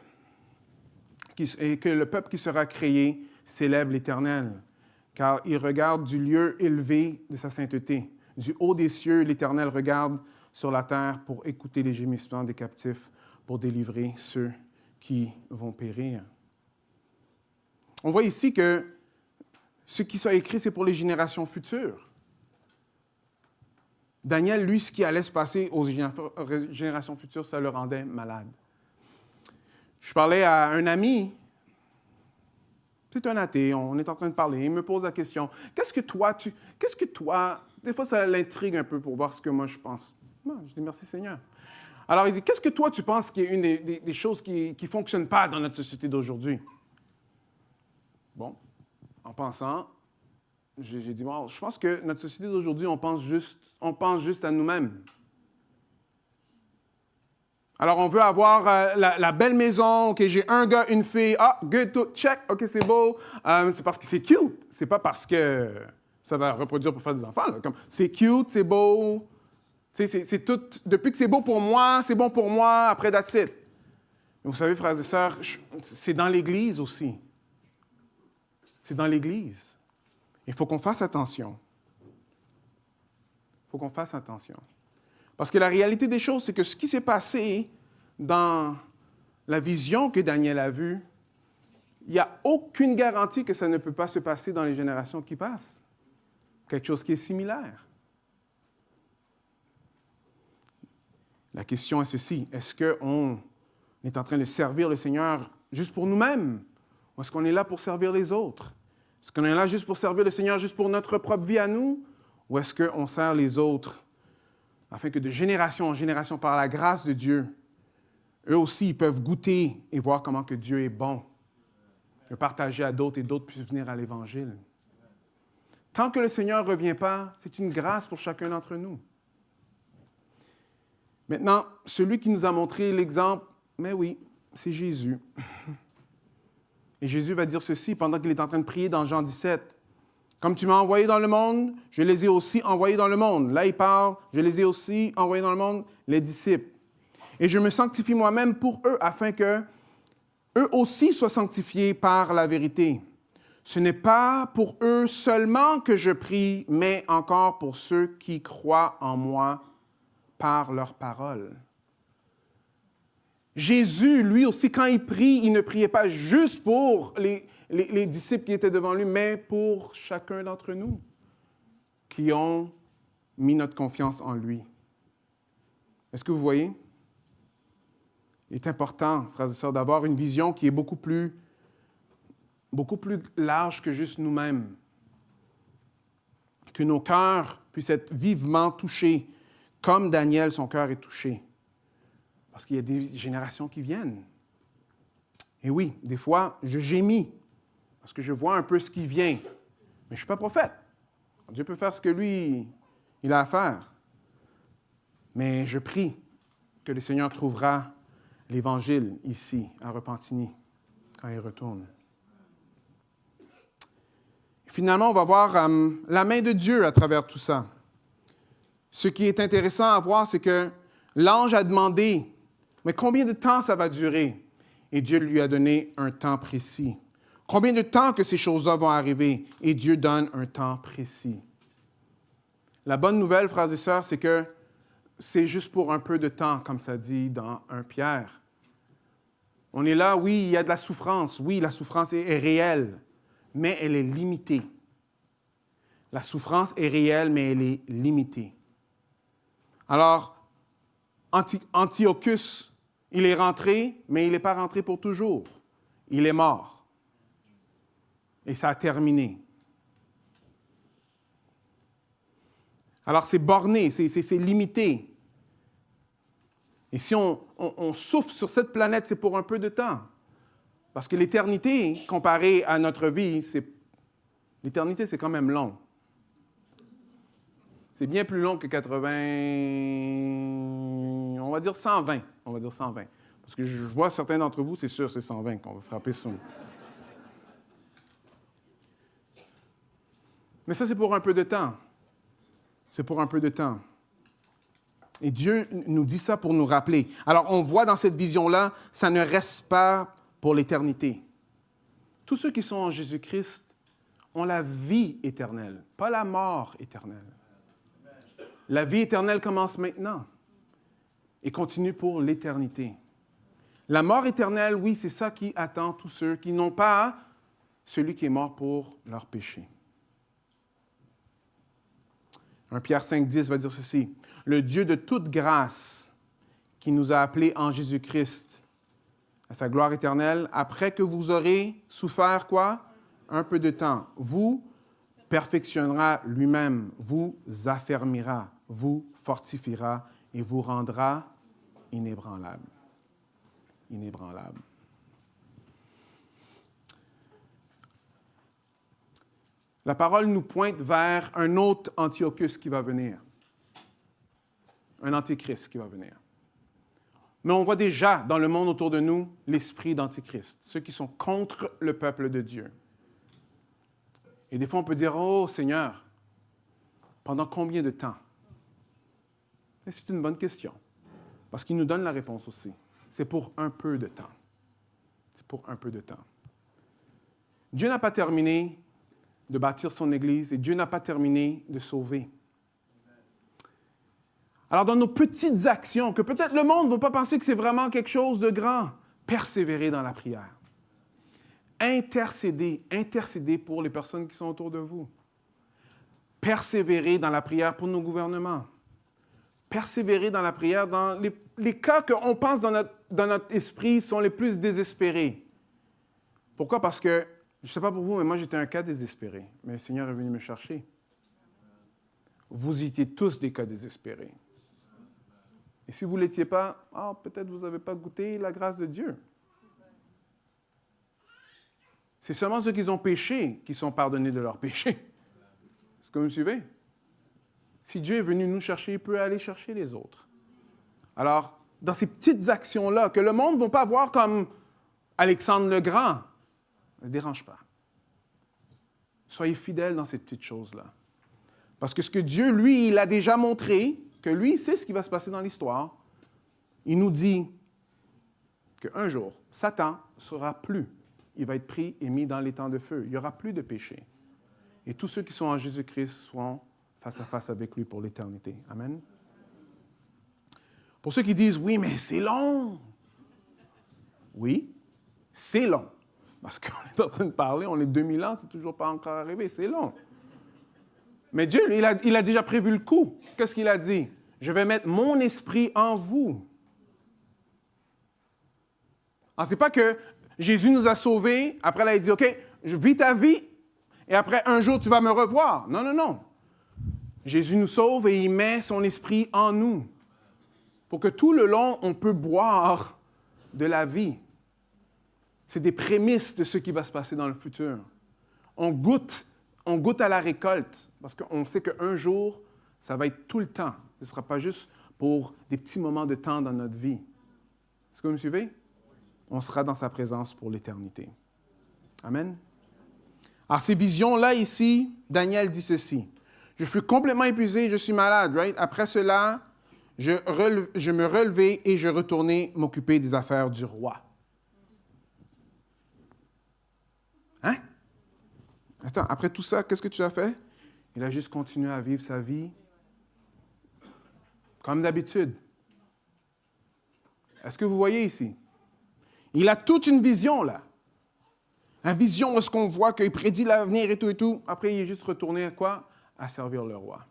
qui sera créé célèbre l'Éternel, car il regarde du lieu élevé de sa sainteté. Du haut des cieux, l'Éternel regarde sur la terre pour écouter les gémissements des captifs, pour délivrer ceux qui vont périr. On voit ici que ce qui sera écrit, c'est pour les générations futures. Daniel, lui, ce qui allait se passer aux générations futures, ça le rendait malade. Je parlais à un ami, c'est un athée, on est en train de parler, il me pose la question, qu'est-ce que toi, des fois ça l'intrigue un peu pour voir ce que moi je pense. Non, je dis merci Seigneur. Alors il dit, qu'est-ce que toi tu penses qui est une des choses qui ne fonctionnent pas dans notre société d'aujourd'hui? Bon, en pensant, j'ai dit, bon, je pense que notre société d'aujourd'hui, on pense juste à nous-mêmes. Alors, on veut avoir la belle maison, OK, j'ai un gars, une fille, good, tout, check, OK, c'est beau. C'est parce que c'est cute, c'est pas parce que ça va reproduire pour faire des enfants. Là. Comme, c'est cute, c'est beau, c'est tout, depuis que c'est beau pour moi, c'est bon pour moi, après, that's it. Mais vous savez, frères et sœurs, c'est dans l'Église aussi. C'est dans l'Église. Il faut qu'on fasse attention. Il faut qu'on fasse attention. Parce que la réalité des choses, c'est que ce qui s'est passé dans la vision que Daniel a vue, il n'y a aucune garantie que ça ne peut pas se passer dans les générations qui passent. Quelque chose qui est similaire. La question est ceci, est-ce qu'on est en train de servir le Seigneur juste pour nous-mêmes? Ou est-ce qu'on est là pour servir les autres? Est-ce qu'on est là juste pour servir le Seigneur, juste pour notre propre vie à nous? Ou est-ce qu'on sert les autres afin que de génération en génération, par la grâce de Dieu, eux aussi, ils peuvent goûter et voir comment que Dieu est bon, de partager à d'autres et d'autres puissent venir à l'Évangile. Tant que le Seigneur ne revient pas, c'est une grâce pour chacun d'entre nous. Maintenant, celui qui nous a montré l'exemple, mais oui, c'est Jésus. Et Jésus va dire ceci pendant qu'il est en train de prier dans Jean 17. Comme tu m'as envoyé dans le monde, je les ai aussi envoyés dans le monde. Là, il parle, je les ai aussi envoyés dans le monde, les disciples. Et je me sanctifie moi-même pour eux, afin que eux aussi soient sanctifiés par la vérité. Ce n'est pas pour eux seulement que je prie, mais encore pour ceux qui croient en moi par leur parole. Jésus, lui aussi, quand il prie, il ne priait pas juste pour les disciples qui étaient devant lui, mais pour chacun d'entre nous qui ont mis notre confiance en lui. Est-ce que vous voyez? Il est important, frères et sœurs, d'avoir une vision qui est beaucoup plus large que juste nous-mêmes. Que nos cœurs puissent être vivement touchés, comme Daniel, son cœur est touché. Parce qu'il y a des générations qui viennent. Et oui, des fois, je gémis, parce que je vois un peu ce qui vient. Mais je ne suis pas prophète. Dieu peut faire ce que lui, il a à faire. Mais je prie que le Seigneur trouvera l'Évangile ici, à Repentigny, quand il retourne. Et finalement, on va voir la main de Dieu à travers tout ça. Ce qui est intéressant à voir, c'est que l'ange a demandé, mais combien de temps ça va durer? Et Dieu lui a donné un temps précis. Combien de temps que ces choses-là vont arriver? Et Dieu donne un temps précis. La bonne nouvelle, frères et sœurs, c'est que c'est juste pour un peu de temps, comme ça dit dans 1 Pierre. On est là, oui, il y a de la souffrance. Oui, la souffrance est réelle, mais elle est limitée. La souffrance est réelle, mais elle est limitée. Alors, Antiochus, il est rentré, mais il n'est pas rentré pour toujours. Il est mort. Et ça a terminé. Alors, c'est borné, c'est limité. Et si on souffre sur cette planète, c'est pour un peu de temps. Parce que l'éternité, comparée à notre vie, l'éternité, c'est quand même long. C'est bien plus long que 80, on va dire 120. On va dire 120. Parce que je vois certains d'entre vous, c'est sûr, c'est 120 qu'on va frapper sur nous. Mais ça, c'est pour un peu de temps. C'est pour un peu de temps. Et Dieu nous dit ça pour nous rappeler. Alors, on voit dans cette vision-là, ça ne reste pas pour l'éternité. Tous ceux qui sont en Jésus-Christ ont la vie éternelle, pas la mort éternelle. La vie éternelle commence maintenant et continue pour l'éternité. La mort éternelle, oui, c'est ça qui attend tous ceux qui n'ont pas celui qui est mort pour leur péché. 1 Pierre 5,10 va dire ceci. « Le Dieu de toute grâce qui nous a appelés en Jésus-Christ à sa gloire éternelle, après que vous aurez souffert quoi? Un peu de temps, vous perfectionnera lui-même, vous affermira, vous fortifiera et vous rendra inébranlable. » Inébranlable. La parole nous pointe vers un autre Antiochus qui va venir. Un antéchrist qui va venir. Mais on voit déjà dans le monde autour de nous l'esprit d'antéchrist, ceux qui sont contre le peuple de Dieu. Et des fois, on peut dire, « Oh Seigneur, pendant combien de temps? » Et c'est une bonne question, parce qu'il nous donne la réponse aussi. C'est pour un peu de temps. C'est pour un peu de temps. Dieu n'a pas terminé de bâtir son Église et Dieu n'a pas terminé de sauver. Alors, dans nos petites actions, que peut-être le monde ne va pas penser que c'est vraiment quelque chose de grand, persévérez dans la prière. Intercédez pour les personnes qui sont autour de vous. Persévérez dans la prière pour nos gouvernements. Persévérez dans la prière dans les cas qu'on pense dans notre esprit sont les plus désespérés. Pourquoi? Parce que, je ne sais pas pour vous, mais moi j'étais un cas désespéré. Mais le Seigneur est venu me chercher. Vous étiez tous des cas désespérés. Et si vous ne l'étiez pas, peut-être vous n'avez pas goûté la grâce de Dieu. C'est seulement ceux qui ont péché qui sont pardonnés de leurs péchés. Est-ce que vous me suivez? Si Dieu est venu nous chercher, il peut aller chercher les autres. Alors, dans ces petites actions-là, que le monde ne va pas voir comme Alexandre le Grand, ne se dérange pas. Soyez fidèles dans ces petites choses-là. Parce que ce que Dieu, lui, il a déjà montré, que lui, il sait ce qui va se passer dans l'histoire. Il nous dit qu'un jour, Satan ne sera plus. Il va être pris et mis dans les temps de feu. Il n'y aura plus de péché. Et tous ceux qui sont en Jésus-Christ seront face à face avec lui pour l'éternité. Amen. Pour ceux qui disent, oui, mais c'est long. Oui, c'est long. Parce qu'on est en train de parler, on est 2000 ans, c'est toujours pas encore arrivé, c'est long. Mais Dieu, il a déjà prévu le coup. Qu'est-ce qu'il a dit? Je vais mettre mon esprit en vous. Alors, c'est pas que Jésus nous a sauvés, après là, il dit, OK, je vis ta vie, et après, un jour, tu vas me revoir. Non, non, non. Jésus nous sauve et il met son esprit en nous. Pour que tout le long, on peut boire de la vie. C'est des prémices de ce qui va se passer dans le futur. On goûte à la récolte, parce qu'on sait qu'un jour, ça va être tout le temps. Ce ne sera pas juste pour des petits moments de temps dans notre vie. Est-ce que vous me suivez? On sera dans sa présence pour l'éternité. Amen. Alors, ces visions-là, ici, Daniel dit ceci. Je fus complètement épuisé, je suis malade, right? Après cela, je me relevai et je retournai m'occuper des affaires du roi. Hein? Attends, après tout ça, qu'est-ce que tu as fait? Il a juste continué à vivre sa vie comme d'habitude. Est-ce que vous voyez ici? Il a toute une vision, là. Une vision où est-ce qu'on voit qu'il prédit l'avenir et tout et tout. Après, il est juste retourné à quoi? À servir le roi.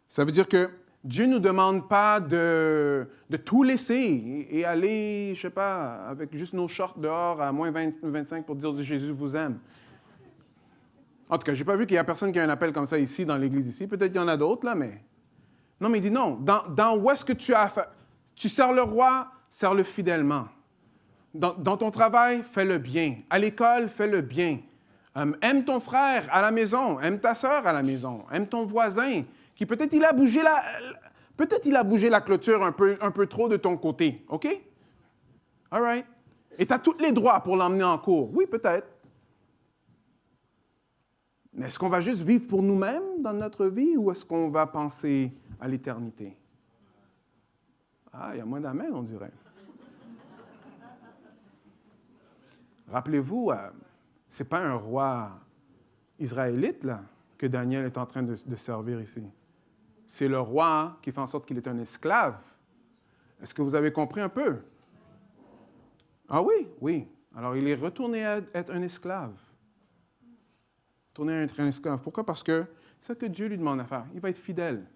Ça veut dire que Dieu ne nous demande pas de tout laisser et aller, je ne sais pas, avec juste nos shorts dehors à moins 25 pour dire que Jésus vous aime. En tout cas, je n'ai pas vu qu'il y a personne qui a un appel comme ça ici, dans l'Église ici. Peut-être qu'il y en a d'autres, là, mais... Non, mais il dit non. Dans où est-ce que tu as fait... Tu sers le roi, sers-le fidèlement. Dans ton travail, fais-le bien. À l'école, fais-le bien. Aime ton frère à la maison. Aime ta sœur à la maison. Aime ton voisin, qui peut-être il a bougé la clôture un peu trop de ton côté. OK? All right. Et tu as tous les droits pour l'emmener en cours. Oui, peut-être. Mais est-ce qu'on va juste vivre pour nous-mêmes dans notre vie ou est-ce qu'on va penser à l'éternité? Ah, il y a moins d'amen, on dirait. Rappelez-vous, ce n'est pas un roi israélite là, que Daniel est en train de servir ici. C'est le roi qui fait en sorte qu'il est un esclave. Est-ce que vous avez compris un peu? Ah oui, oui. Alors, il est retourné à être un esclave. Retourné à être un esclave. Pourquoi? Parce que C'est ce que Dieu lui demande à faire. Il va être fidèle.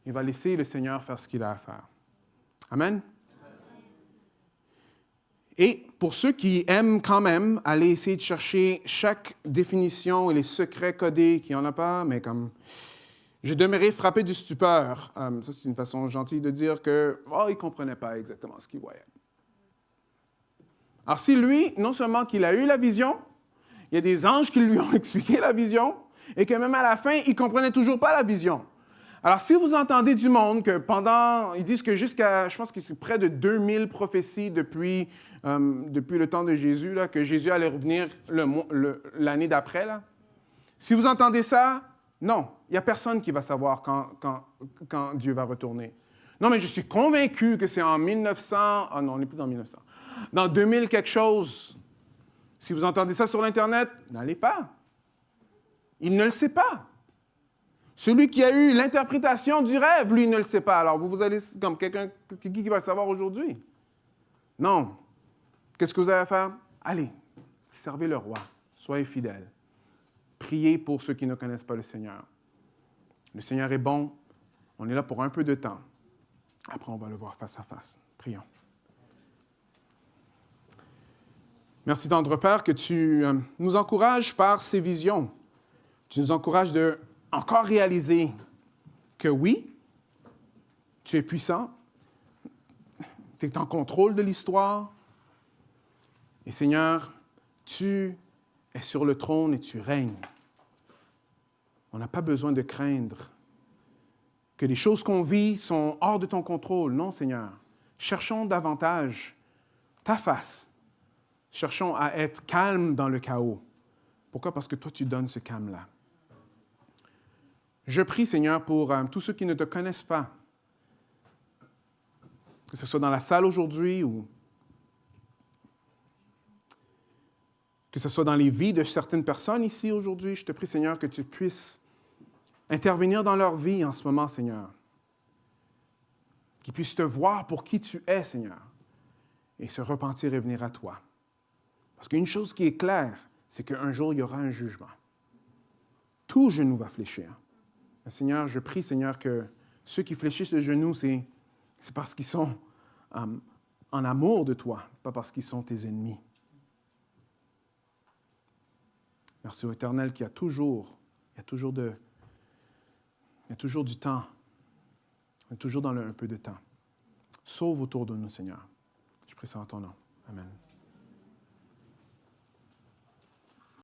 Il va laisser le Seigneur faire ce qu'il a à faire. Amen. Et pour ceux qui aiment quand même aller essayer de chercher chaque définition et les secrets codés, qu'il n'y en a pas, mais comme je demeurais frappé du stupeur. Ça, c'est une façon gentille de dire que, il ne comprenait pas exactement ce qu'il voyait. Alors si lui, non seulement qu'il a eu la vision, il y a des anges qui lui ont expliqué la vision, et que même à la fin, il ne comprenait toujours pas la vision. Alors, si vous entendez du monde que ils disent que jusqu'à, je pense que c'est près de 2000 prophéties depuis le temps de Jésus, là, que Jésus allait revenir l'année d'après, là. Si vous entendez ça, non, il n'y a personne qui va savoir quand Dieu va retourner. Non, mais je suis convaincu que c'est en 1900, ah non, on n'est plus dans 1900, dans 2000 quelque chose. Si vous entendez ça sur l'Internet, n'allez pas. Il ne le sait pas. Celui qui a eu l'interprétation du rêve, lui, ne le sait pas. Alors, vous allez comme quelqu'un qui va le savoir aujourd'hui? Non. Qu'est-ce que vous avez à faire? Allez, servez le roi. Soyez fidèles. Priez pour ceux qui ne connaissent pas le Seigneur. Le Seigneur est bon. On est là pour un peu de temps. Après, on va le voir face à face. Prions. Merci, tendre Père, que tu nous encourages par ces visions. Tu nous encourages de encore réaliser que oui, tu es puissant, tu es en contrôle de l'histoire. Et Seigneur, tu es sur le trône et tu règnes. On n'a pas besoin de craindre que les choses qu'on vit sont hors de ton contrôle. Non, Seigneur. Cherchons davantage ta face. Cherchons à être calmes dans le chaos. Pourquoi? Parce que toi, tu donnes ce calme-là. Je prie, Seigneur, pour tous ceux qui ne te connaissent pas, que ce soit dans la salle aujourd'hui ou que ce soit dans les vies de certaines personnes ici aujourd'hui. Je te prie, Seigneur, que tu puisses intervenir dans leur vie en ce moment, Seigneur. Qu'ils puissent te voir pour qui tu es, Seigneur, et se repentir et venir à toi. Parce qu'une chose qui est claire, c'est qu'un jour, il y aura un jugement. Tout genou va fléchir. Seigneur, je prie, Seigneur, que ceux qui fléchissent le genou, c'est parce qu'ils sont en amour de toi, pas parce qu'ils sont tes ennemis. Merci au Éternel qui a toujours du temps. On est toujours dans un peu de temps. Sauve autour de nous, Seigneur. Je prie ça en ton nom. Amen.